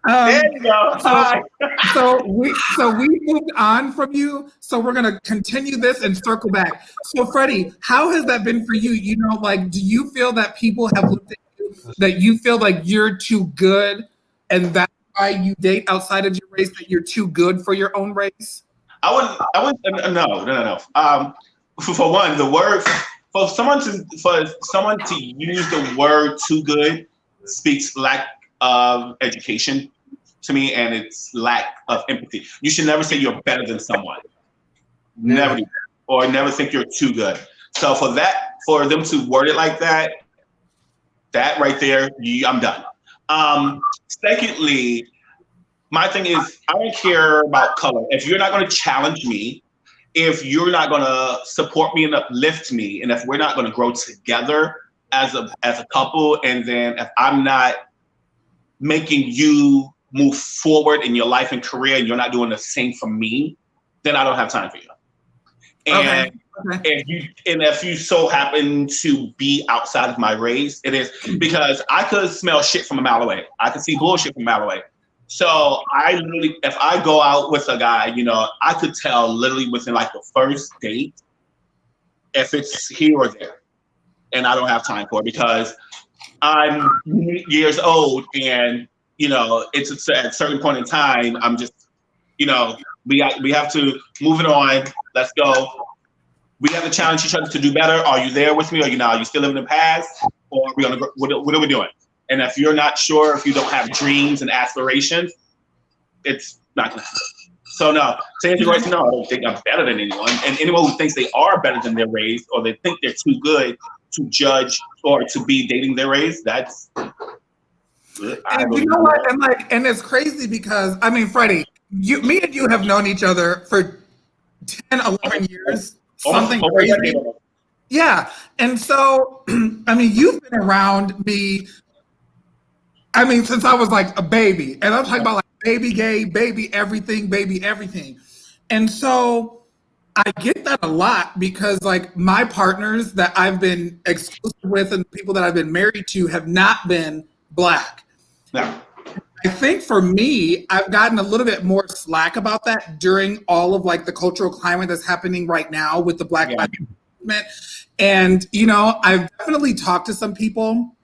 There you go. So we moved on from you. So we're gonna continue this and circle back. So Freddie, how has that been for you? You know, like, do you feel that people have looked at you that you feel like you're too good, and that's why you date outside of your race? That you're too good for your own race? I wouldn't. No. For one, the word for someone to use the word "too good" speaks lack of education to me, and it's lack of empathy. You should never say you're better than someone. Never do that, or never think you're too good. So for them to word it like that right there, I'm done. Secondly, my thing is I don't care about color. If you're not going to challenge me, if you're not going to support me and uplift me, and if we're not going to grow together as a couple, and then if I'm not making you move forward in your life and career, and you're not doing the same for me, then I don't have time for you. And if you so happen to be outside of my race, it is because I could smell shit from a mile away. I could see bullshit from a mile away. So if I go out with a guy, you know, I could tell literally within like the first date if it's here or there, and I don't have time for it because I'm years old, and you know, it's at a certain point in time, I'm just, you know, we have to move it on. Let's go. We have to challenge each other to do better. Are you there with me? Or are you still living in the past? Or are we gonna what are we doing? And if you're not sure, if you don't have dreams and aspirations, it's not gonna happen. So no, to answer your question, no, I don't think I'm better than anyone. And anyone who thinks they are better than their race, or they think they're too good to judge or to be dating their race, that's and you know what? And it's crazy because I mean, Freddie, me and you have known each other for 10, 11 years. Something crazy. Yeah. And so, I mean, you've been around me, I mean, since I was like a baby. And I'm talking about like baby gay, baby everything. And so I get that a lot because like my partners that I've been exclusive with and people that I've been married to have not been Black. No. I think for me, I've gotten a little bit more slack about that during all of like the cultural climate that's happening right now with the Black Lives Movement. And, you know, I've definitely talked to some people,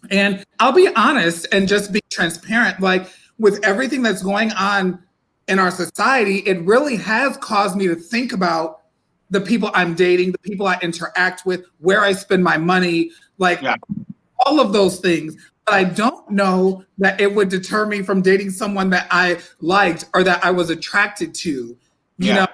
and I'll be honest and just be transparent, like with everything that's going on in our society, it really has caused me to think about the people I'm dating, the people I interact with, where I spend my money, like all of those things. But I don't know that it would deter me from dating someone that I liked or that I was attracted to, you know?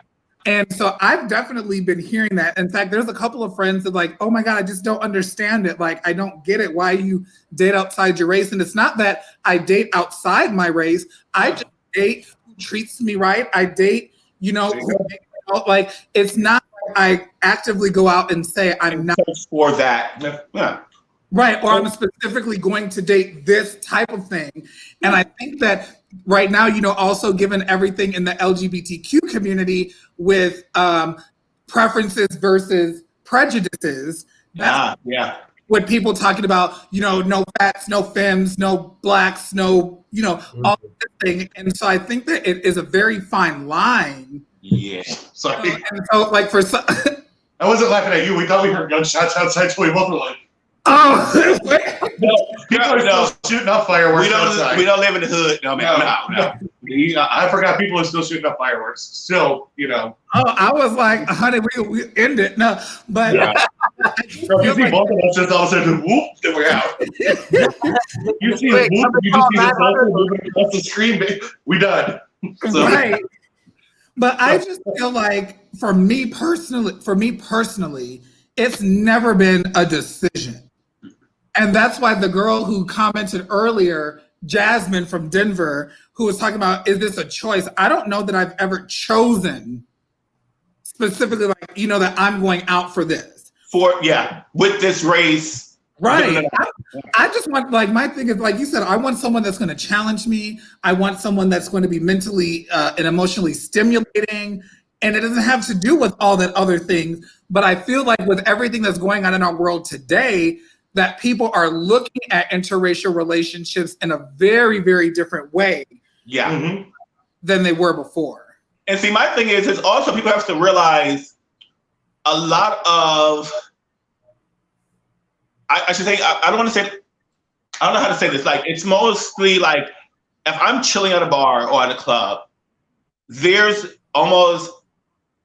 And so I've definitely been hearing that. In fact, there's a couple of friends that like, oh my God, I just don't understand it. Like, I don't get it. Why you date outside your race? And it's not that I date outside my race. I just date who treats me right. I date, you know, like it's not like I actively go out and say I'm not for that. Yeah. Right, or I'm specifically going to date this type of thing. And I think that right now, you know, also given everything in the LGBTQ community with preferences versus prejudices, that's what people talking about, you know, no fats, no femmes, no blacks, no, you know, all this thing. And so I think that it is a very fine line. Yeah, sorry. And so like for some... I wasn't laughing at you. We thought we heard gunshots outside, so we both were like, oh, people are still shooting up fireworks outside. We don't live in the hood. No, man. No. I forgot people are still shooting up fireworks. Still, you know. Oh, I was like, honey, we end it. No, but So you see both of us just all of a sudden, whoop, then we're out. You see the whoop, you just see the sulfur moving across the screen, we done. So. Right. But I just feel like for me personally, it's never been a decision. And that's why the girl who commented earlier, Jasmine from Denver, who was talking about, is this a choice? I don't know that I've ever chosen specifically, like, you know, that I'm going out for this. With this race. Right. I just want, like, my thing is, like you said, I want someone that's going to challenge me. I want someone that's going to be mentally and emotionally stimulating. And it doesn't have to do with all that other things. But I feel like with everything that's going on in our world today, that people are looking at interracial relationships in a very, very different way than they were before. And see, my thing is also people have to realize a lot of, I should say, I don't want to say, I don't know how to say this. Like, it's mostly like, if I'm chilling at a bar or at a club, there's almost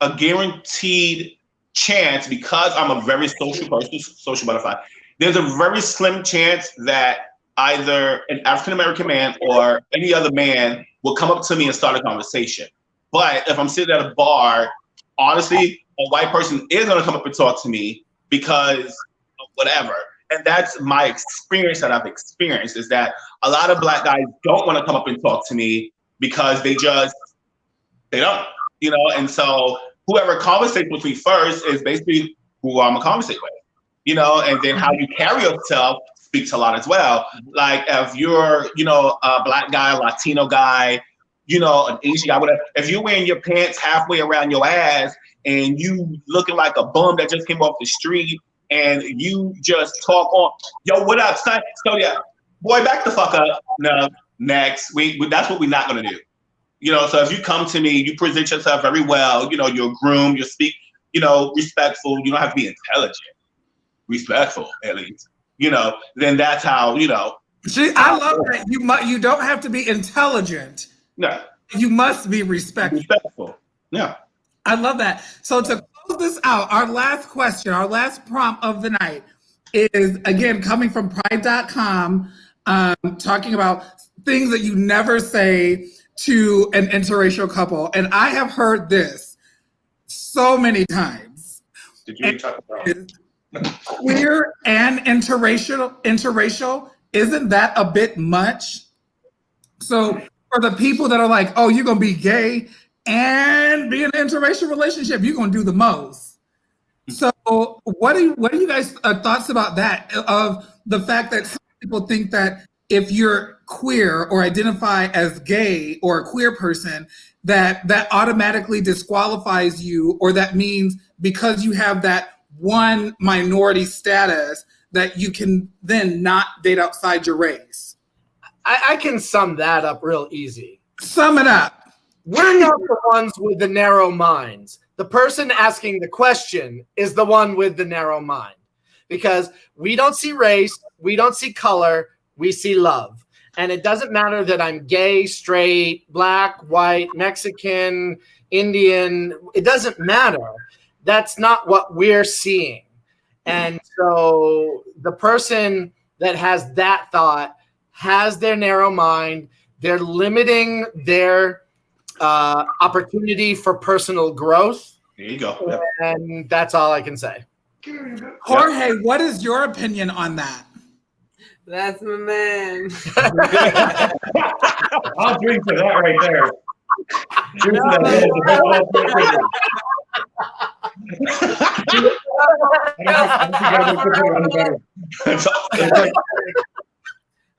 a guaranteed chance, because I'm a very social person, social butterfly, there's a very slim chance that either an African-American man or any other man will come up to me and start a conversation. But if I'm sitting at a bar, honestly, a white person is gonna come up and talk to me because of whatever. And that's my experience that I've experienced, is that a lot of Black guys don't wanna come up and talk to me because they don't, you know? And so whoever conversates with me first is basically who I'm gonna conversate with. You know, and then how you carry yourself speaks a lot as well. Like if you're, you know, a Black guy, Latino guy, you know, an Asian guy, whatever. If you're wearing your pants halfway around your ass and you looking like a bum that just came off the street and you just talk on, yo, what up, son? So yeah, boy, back the fuck up. No, next. That's what we're not gonna do. You know, so if you come to me, you present yourself very well, you know, you're groomed, you speak, you know, respectful, you don't have to be intelligent. Respectful, at least, you know, then that's how, you know. See, I love that. You don't have to be intelligent. No. You must be respectful. Respectful. Yeah. I love that. So to close this out, our last question, our last prompt of the night is, again, coming from pride.com, talking about things that you never say to an interracial couple. And I have heard this so many times. Did you talk about it? Queer and interracial, isn't that a bit much? So for the people that are like, oh, you're gonna be gay and be in an interracial relationship, you're gonna do the most. So what are you guys thoughts about that? Of the fact that some people think that if you're queer or identify as gay or a queer person, that automatically disqualifies you, or that means because you have that one minority status that you can then not date outside your race. I can sum that up real easy. Sum it up. We're not the ones with the narrow minds. The person asking the question is the one with the narrow mind, because we don't see race, we don't see color, we see love. And it doesn't matter that I'm gay, straight, Black, white, Mexican, Indian, it doesn't matter. That's not what we're seeing. And so the person that has that thought has their narrow mind. They're limiting their opportunity for personal growth. There you go. Yep. And that's all I can say. Jorge, what is your opinion on that? That's my man. I'll drink to that right there. Drink to that.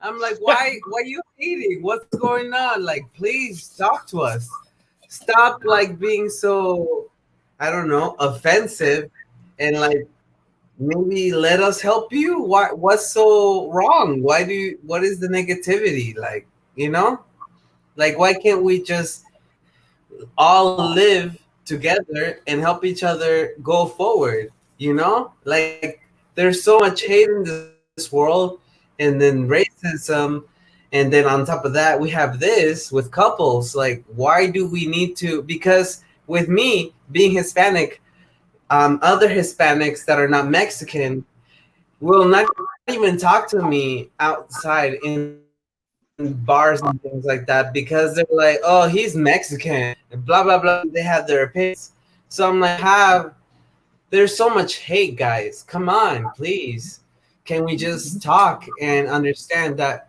I'm like, why are you hating? What's going on? Like, please talk to us. Stop like being so, I don't know, offensive, and like maybe let us help you. What's so wrong? What is the negativity? Like, you know? Like, why can't we just all live together and help each other go forward? You know? Like, there's so much hate in this world, and then racism, and then on top of that, we have this with couples. Like, why do we need to? Because with me being Hispanic, other Hispanics that are not Mexican will not even talk to me outside in bars and things like that, because they're like, oh, he's Mexican, and blah, blah, blah. They have their opinions. So I'm like, there's so much hate, guys. Come on, please. Can we just talk and understand that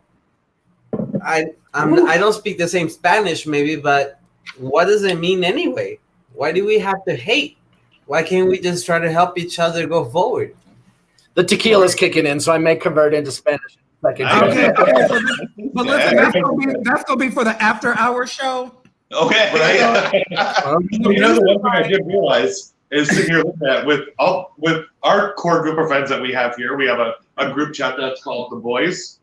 I don't speak the same Spanish maybe, but what does it mean anyway? Why do we have to hate? Why can't we just try to help each other go forward? The tequila's kicking in, so I may convert into Spanish. Okay, but listen, that's gonna be for the after-hour show. Okay, right. You know, the one thing I did realize is sitting here looking at with our core group of friends that we have here. We have a group chat that's called The Boys.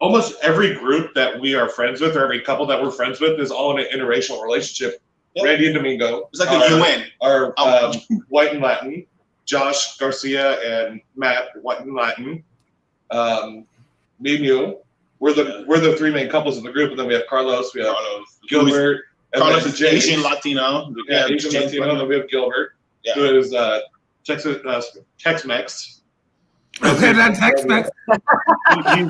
Almost every group that we are friends with, or every couple that we're friends with, is all in an interracial relationship. Yep. Randy and Domingo. It's like the UN. Are white and Latin. Josh Garcia and Matt, white and Latin. Me and you. We're the three main couples in the group, and then we have Carlos. We have Gilbert. Carlos is Asian Latino. Yeah, Asian Latino. And then we have Gilbert, who is Tex-Mex. Okay, that Tex-Mex. He's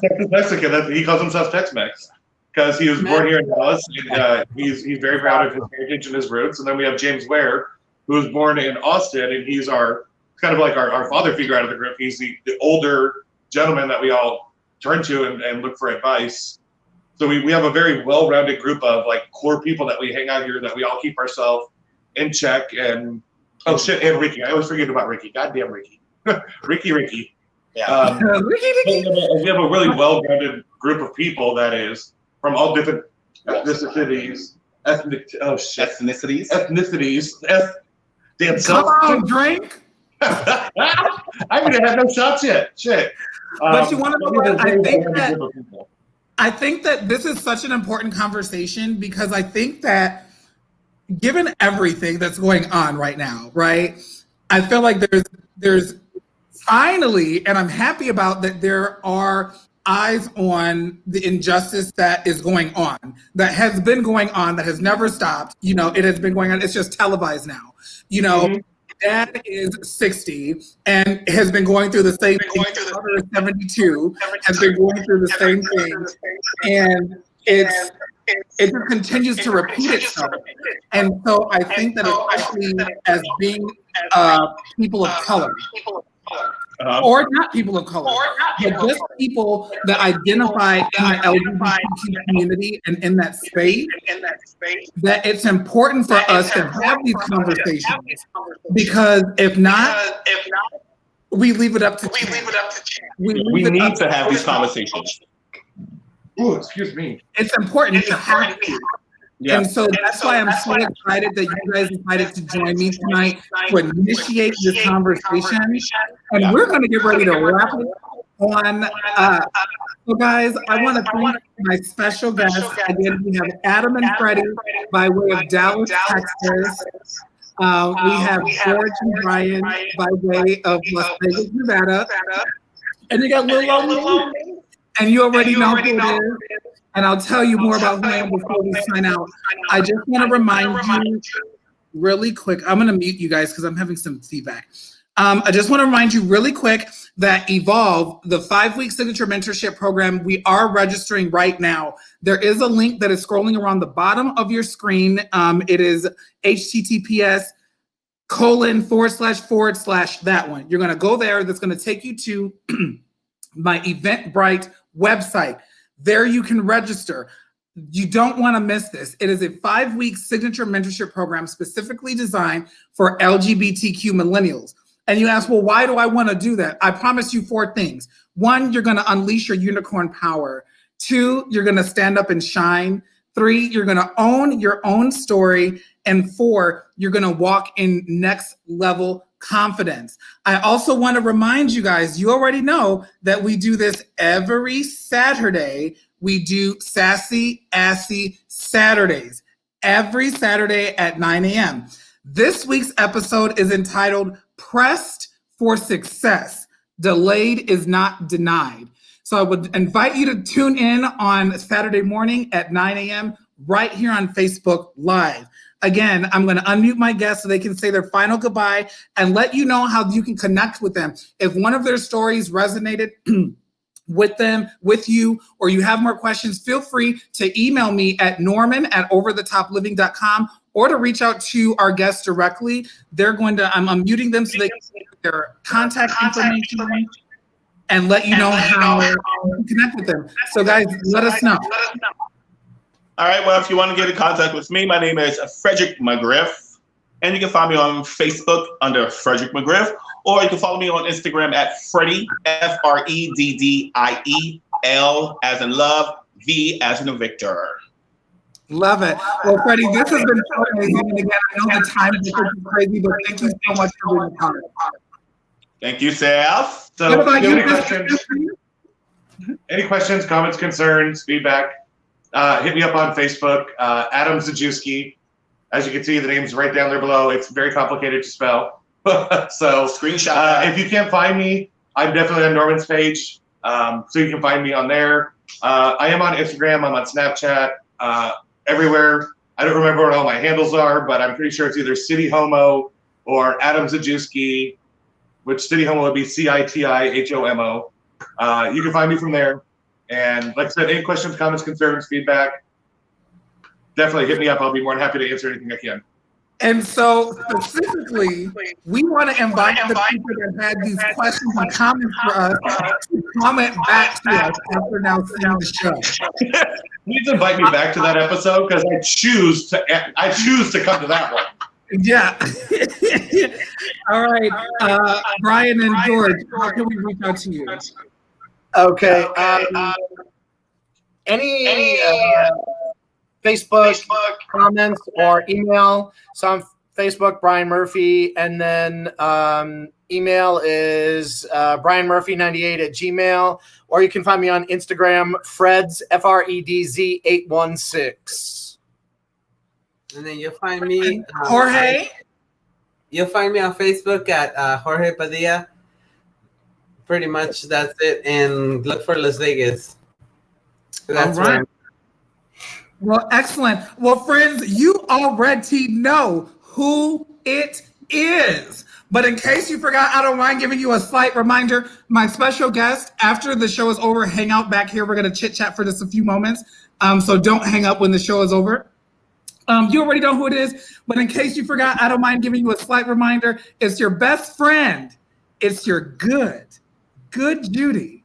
Texas Mexican. He calls himself Tex-Mex because he was born here in Dallas. And, he's very proud of his heritage and his roots. And then we have James Ware, who was born in Austin, and he's kind of like our father figure out of the group. He's the older gentleman that we all turn to and look for advice. So we have a very well-rounded group of like core people that we hang out here, that we all keep ourselves in check. And and Ricky. I always forget about Ricky. Goddamn Ricky. Ricky. Yeah. We have a really well-rounded group of people that is from all different ethnicities. Damn, come on, drink. I haven't had no shots yet. Shit. But you want to know what? I think that this is such an important conversation, because I think that given everything that's going on right now, right? I feel like there's finally, and I'm happy about that, there are eyes on the injustice that is going on, that has been going on, that has never stopped. You know, it has been going on. It's just televised now. You know, Dad is 60 and has been going through the same thing. Mother is 72, has been going through the same thing. And it just continues to repeat itself. And so I think that especially as being people of color, or not people of color, but just people that identify in the LGBTQ community and in that space, that it's important for us to have these conversations, because if not, we leave it up to chance. We need to have these conversations. Oh, excuse me. It's important to have to. Yeah. And so that's why I'm so excited that you guys decided to join me tonight to initiate this conversation. And we're going to get ready to wrap it on. So guys, I want to thank my special guests. Again, we have Adam and Freddie by way of Dallas, Texas. We have George and Brian by way of Las Vegas, Nevada. And you got Lil Old, and you already know who it is. And I'll tell you more about who I am before we sign out. I just want to remind you really quick. I'm going to mute you guys because I'm having some feedback. I just want to remind you really quick that Evolve, the 5-week signature mentorship program, we are registering right now. There is a link that is scrolling around the bottom of your screen. It is https:// that one. You're going to go there. That's going to take you to my Eventbrite website. There you can register. You don't want to miss this. It is a 5-week signature mentorship program specifically designed for LGBTQ millennials. And you ask, well, why do I want to do that? I promise you 4 things. 1, you're going to unleash your unicorn power. 2, you're going to stand up and shine. 3, you're going to own your own story. And 4, you're going to walk in next level confidence. I also want to remind you guys, you already know that we do this every Saturday. We do Sassy Assy Saturdays, every Saturday at 9 a.m. This week's episode is entitled Pressed for Success. Delayed is not denied. So I would invite you to tune in on Saturday morning at 9 a.m. right here on Facebook Live. Again, I'm going to unmute my guests so they can say their final goodbye and let you know how you can connect with them. If one of their stories resonated with them, with you, or you have more questions, feel free to email me at norman@overthetopliving.com or to reach out to our guests directly. They're going to, I'm unmuting them so they can see their contact information and let you know how to connect with them. So guys, let us know. All right, well, if you want to get in contact with me, my name is Frederick McGriff, and you can find me on Facebook under Frederick McGriff, or you can follow me on Instagram at Freddie, FREDDIEL, as in love, V as in Victor. Love it. Well, Freddie, this has been so amazing. And again, I know the time is crazy, but thank you so much for being part. Thank you, Seth. So, What about do you you? have any questions, comments, concerns, feedback? Hit me up on Facebook, Adam Zajewski. As you can see, the name's right down there below. It's very complicated to spell. So screenshot. If you can't find me, I'm definitely on Norman's page. So you can find me on there. I am on Instagram. I'm on Snapchat. Everywhere. I don't remember what all my handles are, but I'm pretty sure it's either City Homo or Adam Zajewski, which City Homo would be CITIHOMO. You can find me from there. And like I said, any questions, comments, concerns, feedback, definitely hit me up. I'll be more than happy to answer anything I can. And so specifically, we want to invite the people that had these questions and comments for us to comment back to us after now seeing the show. Please invite me back to that episode because I choose to come to that one. Yeah. All right. Brian and George, how can we reach out to you? Okay. Any Facebook comments or email? So on Facebook, Brian Murphy, and then email is brianmurphy98@gmail, or you can find me on Instagram, Freds, FREDZ816. And then you'll find me, Jorge. You'll find me on Facebook at Jorge Padilla. Pretty much that's it. And look for Las Vegas. That's all right. Well, excellent. Well, friends, you already know who it is. But in case you forgot, I don't mind giving you a slight reminder. My special guest, after the show is over, hang out back here. We're going to chit chat for just a few moments. So don't hang up when the show is over. You already know who it is. But in case you forgot, I don't mind giving you a slight reminder. It's your best friend. It's your good Judy.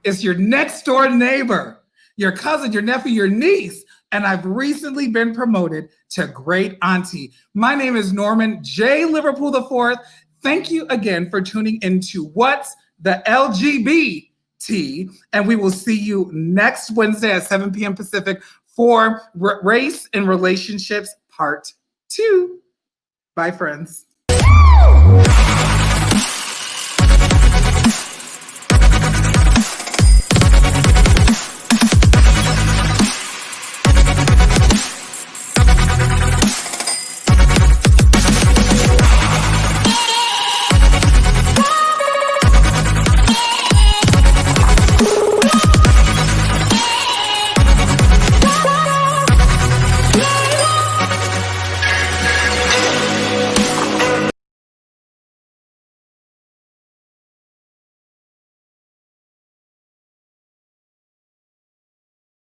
It's your next door neighbor, your cousin, your nephew, your niece. And I've recently been promoted to great auntie. My name is Norman J. Liverpool IV. Thank you again for tuning into What's the LGBT? And we will see you next Wednesday at 7 p.m. Pacific for Race and Relationships Part 2. Bye, friends.